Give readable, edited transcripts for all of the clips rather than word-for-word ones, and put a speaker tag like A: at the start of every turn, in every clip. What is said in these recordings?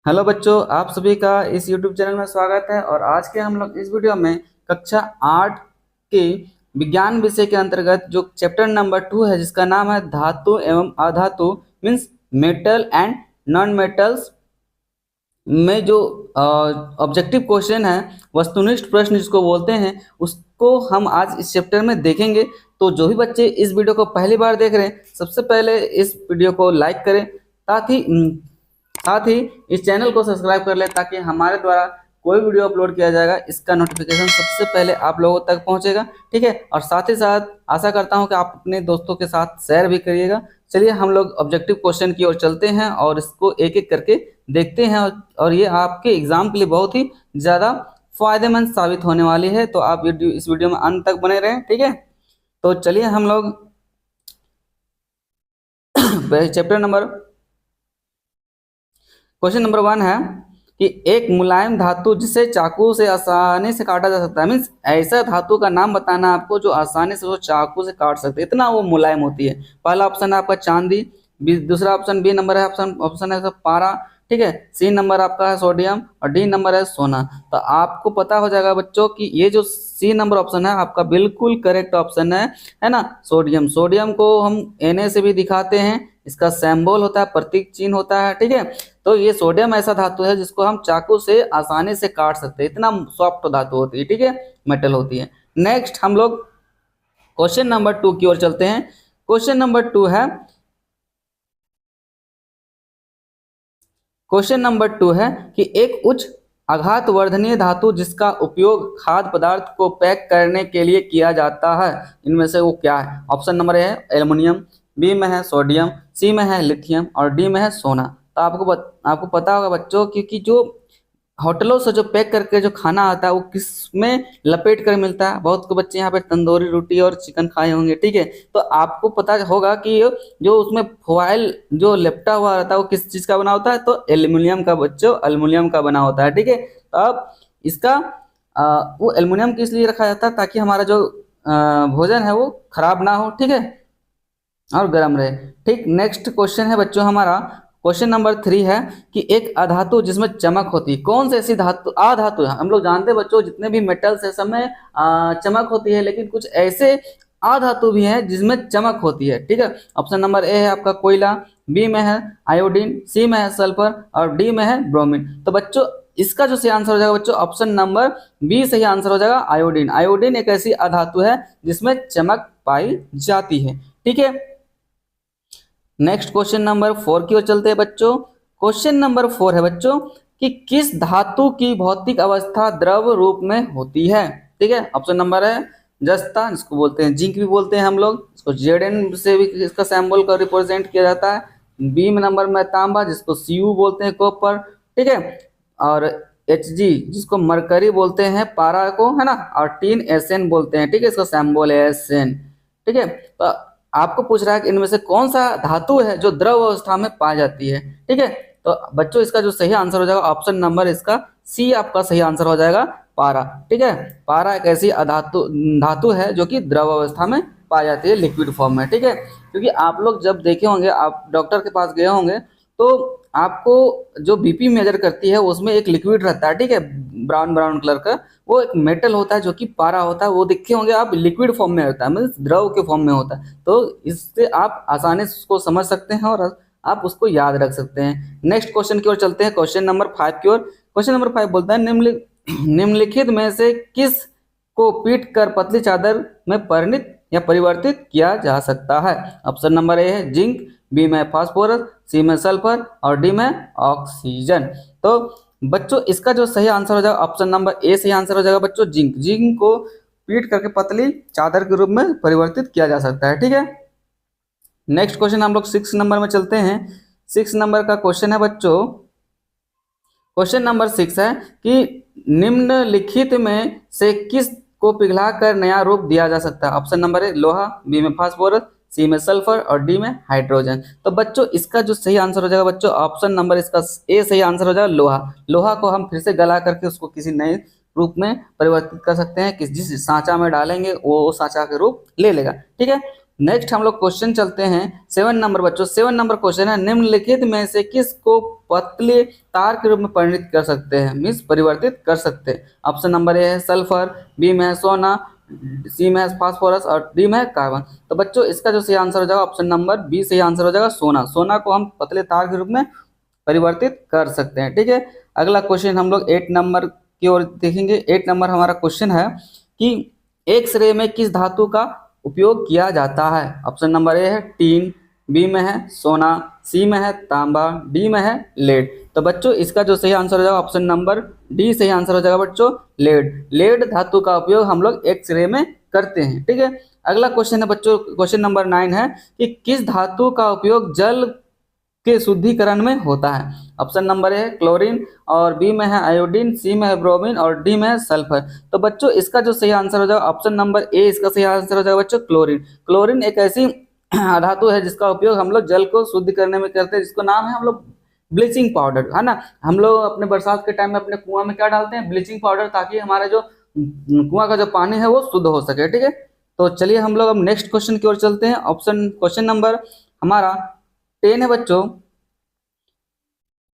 A: Hello बच्चों, आप सभी का इस YouTube चैनल में स्वागत है। और आज के हम लोग इस वीडियो में कक्षा 8 के विज्ञान विषय के अंतर्गत जो चैप्टर नंबर 2 है, जिसका नाम है धातु एवं अधातु, means metal and non metals में जो ऑब्जेक्टिव क्वेश्चन है, वस्तुनिष्ठ प्रश्न जिसको बोलते हैं, उसको हम आज इस चैप्टर में देखेंगे। तो जो भी बच्चे इस वीडियो को पहली बार देख रहे हैं, सबसे पहले इस वीडियो को लाइक करें, साथ ही इस चैनल को सब्सक्राइब कर लें, ताकि हमारे द्वारा कोई वीडियो अपलोड किया जाएगा इसका नोटिफिकेशन सबसे पहले आप लोगों तक पहुंचेगा। ठीक है, और साथ ही साथ आशा करता हूं कि आप अपने दोस्तों के साथ शेयर भी करिएगा। चलिए हम लोग ऑब्जेक्टिव क्वेश्चन की ओर चलते हैं और इसको एक एक करके देखते हैं। और ये आपके एग्जाम के लिए बहुत ही ज़्यादा फायदेमंद साबित होने वाली है, तो आप इस वीडियो में अंत तक बने रहें। ठीक है, तो चलिए हम लोग चैप्टर नंबर क्वेश्चन नंबर 1 है कि एक मुलायम धातु जिसे चाकू से आसानी से काटा जा सकता है, मीन्स ऐसा धातु का नाम बताना आपको जो आसानी से वो चाकू से काट सकते, इतना वो मुलायम होती है। पहला ऑप्शन है आपका चांदी, दूसरा ऑप्शन बी नंबर है ऑप्शन है पारा, ठीक है, सी नंबर आपका है सोडियम और डी नंबर है सोना। तो आपको पता हो जाएगा बच्चों कि ये जो सी नंबर ऑप्शन है आपका बिल्कुल करेक्ट ऑप्शन है ना, सोडियम। सोडियम को हम Na से भी दिखाते हैं, इसका सिंबल होता है, प्रतीक चिन्ह होता है। ठीक है, तो ये सोडियम ऐसा धातु है जिसको हम चाकू से आसानी से काट सकते हैं, इतना सॉफ्ट धातु होती है। ठीक है, मेटल होती है। नेक्स्ट हम लोग क्वेश्चन नंबर 2 की ओर चलते हैं। क्वेश्चन नंबर 2 है कि एक उच्च आघात वर्धनीय धातु जिसका उपयोग खाद्य पदार्थ को पैक करने के लिए किया जाता है, इनमें से वो क्या है? ऑप्शन नंबर ए है एल्युमिनियम, बी में है सोडियम, सी में है लिथियम और डी में है सोना। तो आपको पता होगा बच्चों, क्योंकि जो होटलों से जो पैक करके जो खाना आता है वो किस में लपेट कर मिलता है। बहुत को बच्चे यहाँ पे तंदूरी रोटी और चिकन खाए होंगे। ठीक है, तो आपको पता होगा कि जो उसमें फॉइल जो लिपटा हुआ रहता है वो किस चीज़ का बना होता है, तो एल्युमिनियम का बच्चों, एल्युमिनियम का बना होता है। ठीक है, तो अब इसका वो एल्युमिनियम किस लिए रखा जाता है, ताकि हमारा जो भोजन है वो खराब ना हो, ठीक है, और गर्म रहे। ठीक, नेक्स्ट क्वेश्चन है बच्चों हमारा क्वेश्चन नंबर 3 है कि एक अधातु जिसमें चमक होती है, कौन सी ऐसी धातु अधातु है? हम लोग जानते हैं बच्चों, जितने भी मेटल्स है सब में चमक होती है, लेकिन कुछ ऐसे अधातु भी हैं जिसमें चमक होती है। ठीक है, ऑप्शन नंबर ए है आपका कोयला, बी में है आयोडीन, सी में है सल्फर और डी में है ब्रोमीन। तो बच्चों इसका जो सही आंसर हो जाएगा बच्चों, ऑप्शन नंबर बी सही आंसर हो जाएगा, आयोडीन। आयोडीन एक ऐसी अधातु है जिसमें चमक पाई जाती है। ठीक है, नेक्स्ट क्वेश्चन नंबर 4 की ओर चलते हैं बच्चों। क्वेश्चन नंबर 4 है बच्चों कि किस धातु की भौतिक अवस्था द्रव रूप में होती है? ठीक है, ऑप्शन नंबर है जस्ता, जिसको बोलते हैं जिंक भी बोलते हैं हम लोग, इसको Zn से भी इसका सिंबल का रिप्रेजेंट किया जाता है। बी नंबर में तांबा, जिसको Cu बोलते हैं कॉपर, ठीक है, और Hg जिसको मरकरी बोलते हैं पारा को, है ना, और टीन Sn बोलते हैं। ठीक है, इसका सिंबल है Sn। ठीक है, तो आपको पूछ रहा है कि इनमें से कौन सा धातु है जो द्रव अवस्था में पाई जाती है। ठीक है, तो बच्चों इसका जो सही आंसर हो जाएगा, ऑप्शन नंबर इसका सी आपका सही आंसर हो जाएगा, पारा। ठीक है, पारा एक ऐसी धातु है जो कि द्रव अवस्था में पाई जाती है, लिक्विड फॉर्म में। ठीक है, क्योंकि आप लोग जब देखे होंगे, आप डॉक्टर के पास गए होंगे, तो आपको जो बीपी मेजर करती है उसमें एक लिक्विड रहता है, ठीक है, ब्राउन ब्राउन कलर का, वो एक मेटल होता है जो कि पारा होता है। वो देखे होंगे आप, लिक्विड फॉर्म में होता है, मतलब द्रव के फॉर्म में होता है। तो इससे आप आसानी से उसको समझ सकते हैं और आप उसको याद रख सकते हैं। नेक्स्ट क्वेश्चन की ओर चलते हैं, क्वेश्चन नंबर 5 की ओर। क्वेश्चन नंबर 5 बोलता है निम्नलिखित में से किस को पीट कर पतली चादर में परिणित या परिवर्तित किया जा सकता है? ऑप्शन नंबर ए है जिंक, बी में फास्फोरस, सी में सल्फर और डी में ऑक्सीजन। तो बच्चों इसका जो सही आंसर हो जाएगा, ऑप्शन नंबर ए सही आंसर हो जाएगा बच्चों, जिंक। जिंक को पीट करके पतली चादर के रूप में परिवर्तित किया जा सकता है। ठीक है, नेक्स्ट क्वेश्चन हम लोग 6 नंबर में चलते हैं। 6 नंबर का क्वेश्चन है बच्चों, क्वेश्चन नंबर 6 है कि निम्नलिखित में से किस को पिघलाकर नया रूप दिया जा सकता है? ऑप्शन नंबर है लोहा, बी में फास्फोरस, सी में सल्फर और डी में हाइड्रोजन। तो बच्चों इसका जो सही आंसर हो जाएगा बच्चों, ऑप्शन नंबर इसका ए सही आंसर हो जाएगा, लोहा। लोहा को हम फिर से गला करके उसको किसी नए रूप में परिवर्तित कर सकते हैं, जिस सांचा में डालेंगे वो सांचा के रूप ले लेगा। ठीक है, नेक्स्ट हम लोग क्वेश्चन चलते हैं 7 नंबर बच्चों। 7 नंबर क्वेश्चन है, निम्नलिखित में से किसको पतले तार के रूप में परिणित कर सकते हैं, मीन्स परिवर्तित कर सकते हैं। ऑप्शन नंबर ए है सल्फर, बी में है सोना, सी में है फास्फोरस और डी में है कार्बन। तो बच्चों इसका जो सही आंसर हो जाएगा ऑप्शन नंबर बी सही आंसर हो जाएगा सोना। सोना को हम पतले तार के रूप में परिवर्तित कर सकते हैं, ठीक है। अगला क्वेश्चन हम लोग 8 नंबर की ओर देखेंगे। 8 नंबर हमारा क्वेश्चन है कि एक्सरे में किस धातु का उपयोग किया जाता है। ऑप्शन नंबर ए है टीन, बी में है सोना, सी में है तांबा, डी में है लेड। तो बच्चों इसका जो सही आंसर हो जाएगा ऑप्शन नंबर डी सही आंसर हो जाएगा बच्चों लेड। लेड धातु का उपयोग हम लोग एक्सरे में करते हैं, ठीक है। अगला क्वेश्चन है बच्चों, क्वेश्चन नंबर 9 है कि किस धातु का उपयोग जल के शुद्धिकरण में होता है। ऑप्शन नंबर ए है क्लोरीन और बी में है आयोडीन, सी में है ब्रोमीन और डी में है सल्फर। तो बच्चों इसका जो सही आंसर हो जाएगा ऑप्शन नंबर ए, इसका सही आंसर हो जाएगा बच्चों क्लोरीन। क्लोरीन एक ऐसी धातु है जिसका उपयोग हम लोग जल को शुद्ध करने में करते हैं, जिसको नाम है हम लोग ब्लीचिंग पाउडर, है ना। हम लोग अपने बरसात के टाइम में अपने कुआं में क्या डालते हैं, ब्लीचिंग पाउडर, ताकि हमारा जो कुआं का जो पानी है वो शुद्ध हो सके, ठीक है। तो चलिए हम लोग अब नेक्स्ट क्वेश्चन की ओर चलते हैं। क्वेश्चन नंबर हमारा 10 है बच्चों।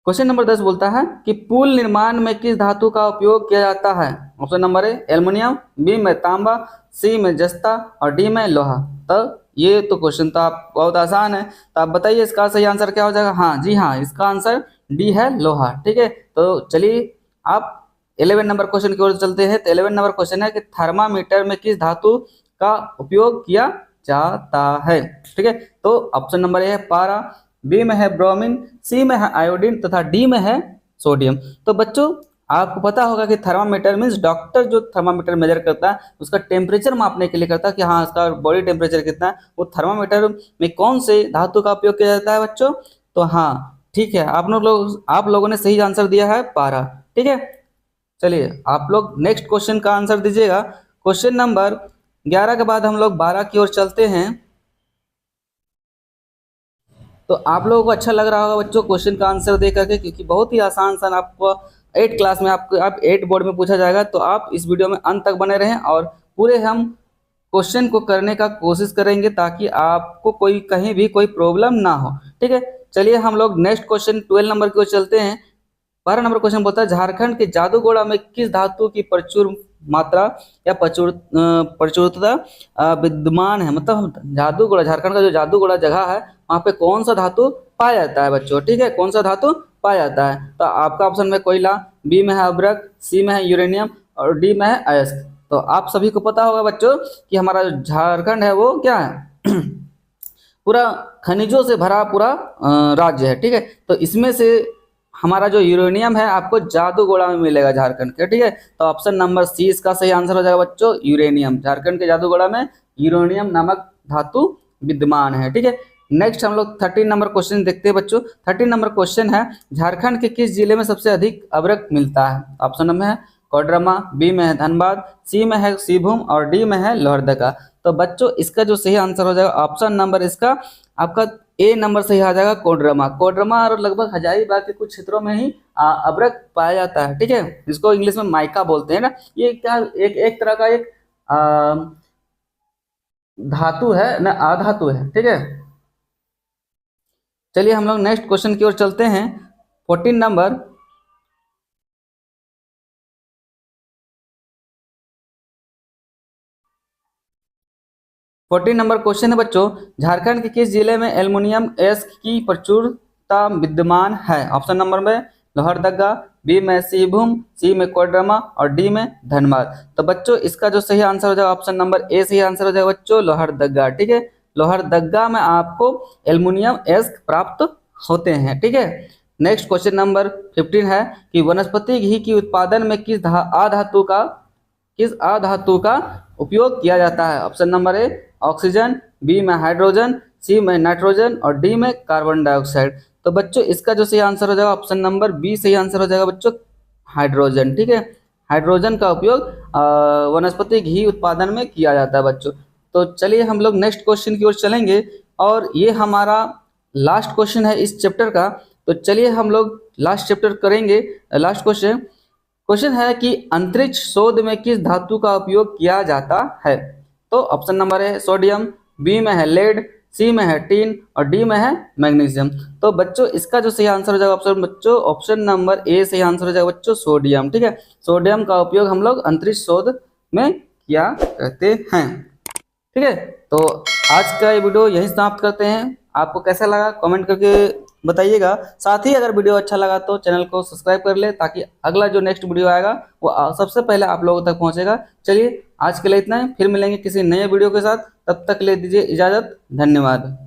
A: क्वेश्चन नंबर 10 बोलता है कि पुल निर्माण में किस धातु का उपयोग किया जाता है। Option number A aluminium, B में तांबा, सी में जस्ता और डी में लोहा। तो ये तो क्वेश्चन तो आप बहुत आसान है, तो आप बताइए इसका सही आंसर क्या हो जाएगा। हाँ जी हाँ, इसका आंसर डी है लोहा, ठीक है। तो चलिए आप 11 नंबर क्वेश्चन की ओर चलते हैं। तो 11 नंबर क्वेश्चन है कि थर्मामीटर में किस धातु का उपयोग किया जाता है, ठीक है। तो ऑप्शन नंबर ए है पारा, बी में है ब्रोमीन, सी में है आयोडीन तथा डी में है सोडियम। तो बच्चों आपको पता होगा कि थर्मामीटर मीन्स डॉक्टर जो थर्मामीटर मेजर करता है उसका टेम्परेचर मापने के लिए करता है कि हाँ इसका बॉडी टेम्परेचर कितना है। वो थर्मामीटर में कौन से धातु का उपयोग किया जाता है बच्चों। तो हाँ ठीक है, आप लोगों ने सही आंसर दिया है पारा, ठीक है। चलिए आप लोग नेक्स्ट क्वेश्चन का आंसर दीजिएगा। क्वेश्चन नंबर 11 के बाद हम लोग 12 की ओर चलते हैं। तो आप लोगों को अच्छा लग रहा होगा बच्चों क्वेश्चन का आंसर दे करके, क्योंकि बहुत ही आसान सा आपको 8 क्लास में आप 8 बोर्ड में पूछा जाएगा। तो आप इस वीडियो में अंत तक बने रहें और पूरे हम क्वेश्चन को करने का कोशिश करेंगे ताकि आपको कोई कहीं भी कोई प्रॉब्लम ना हो, ठीक है। चलिए हम लोग नेक्स्ट क्वेश्चन 12 नंबर की ओर चलते हैं। 12 नंबर क्वेश्चन बोलता है झारखंड के जादूगोड़ा में किस धातु की प्रचुर मात्रा या प्रचुरता विद्यमान है। मतलब जादूगोड़ा, झारखंड का जो जादूगोड़ा जगह है वहाँ पे कौन सा धातु पाया जाता है बच्चों, ठीक है। कौन सा धातु पाया जाता है। तो आपका ऑप्शन में कोयला, बी में है अभ्रक, सी में है यूरेनियम और डी में है अयस्क। तो आप सभी को पता होगा बच्चों कि हमारा झारखंड है वो क्या है पूरा खनिजों से भरा पूरा राज्य है, ठीक है। तो इसमें से हमारा जो यूरेनियम है आपको जादूगोड़ा में मिलेगा झारखंड के, ठीक है। तो ऑप्शन नंबर सी इसका सही आंसर हो जाएगा बच्चों यूरेनियम। झारखंड के जादूगोड़ा में यूरेनियम नामक धातु विद्यमान है, ठीक है। नेक्स्ट हम लोग 13 नंबर क्वेश्चन देखते हैं बच्चों। 13 नंबर क्वेश्चन है झारखंड के किस जिले में सबसे अधिक अभ्रक मिलता है। ऑप्शन में है कोडरमा, बी में है धनबाद, सी में है सीभूम और डी में है लोहरदगा। तो बच्चों इसका जो सही आंसर हो जाएगा ऑप्शन नंबर इसका आपका ए नंबर सही आ जाएगा कोडरमा। कोडरमा और लगभग हजारीबाग के कुछ क्षेत्रों में ही अभ्रक पाया जाता है, ठीक है। इसको इंग्लिश में माइका बोलते हैं ना। ये क्या एक तरह का एक धातु है ना, अधातु है, ठीक है। चलिए हम लोग नेक्स्ट क्वेश्चन की ओर चलते हैं। 14 नंबर क्वेश्चन है बच्चों झारखंड के किस जिले में एल्युमिनियम एस्क की प्रचुरता विद्यमान है। ऑप्शन नंबर में लोहरदगा, बी में सीभूम, सी में कोडरमा और डी में धनबाद। तो बच्चों इसका जो सही आंसर हो जाएगा ऑप्शन नंबर ए सही आंसर हो जाएगा बच्चों लोहरदगा, ठीक है। लोहरदगा में आपको एल्युमिनियम एस्क प्राप्त होते हैं, ठीक है। नेक्स्ट क्वेश्चन नंबर 15 है कि वनस्पति घी के उत्पादन में किस अधातु का उपयोग किया जाता है। Option number A oxygen, B में हाइड्रोजन, सी में नाइट्रोजन और डी में कार्बन डाइऑक्साइड। तो बच्चों इसका जो सही आंसर हो जाएगा ऑप्शन नंबर बी सही आंसर हो जाएगा बच्चों हाइड्रोजन, ठीक है। हाइड्रोजन का उपयोग वनस्पति घी उत्पादन में किया जाता है बच्चों। तो चलिए हम लोग नेक्स्ट क्वेश्चन की ओर चलेंगे और ये हमारा लास्ट क्वेश्चन है इस चैप्टर का। तो चलिए हम लोग लास्ट चैप्टर करेंगे। लास्ट क्वेश्चन है कि अंतरिक्ष शोध में किस धातु का उपयोग किया जाता है। तो ऑप्शन नंबर है सोडियम, बी में है लेड, सी में है टीन और डी में है मैग्नीशियम। तो बच्चों इसका जो सही आंसर हो जाएगा ऑप्शन बच्चों ऑप्शन नंबर ए सही आंसर हो जाएगा बच्चों सोडियम। ठीक है, सोडियम का उपयोग हम लोग अंतरिक्ष शोध में किया करते हैं। ठीक है, तो आज का ये वीडियो यही समाप्त करते हैं। आपको कैसा लगा कमेंट करके बताइएगा। साथ ही अगर वीडियो अच्छा लगा तो चैनल को सब्सक्राइब कर ले, ताकि अगला जो नेक्स्ट वीडियो आएगा वो सबसे पहले आप लोगों तक पहुंचेगा। चलिए आज के लिए इतना ही, फिर मिलेंगे किसी नए वीडियो के साथ। तब तक ले दीजिए इजाजत, धन्यवाद।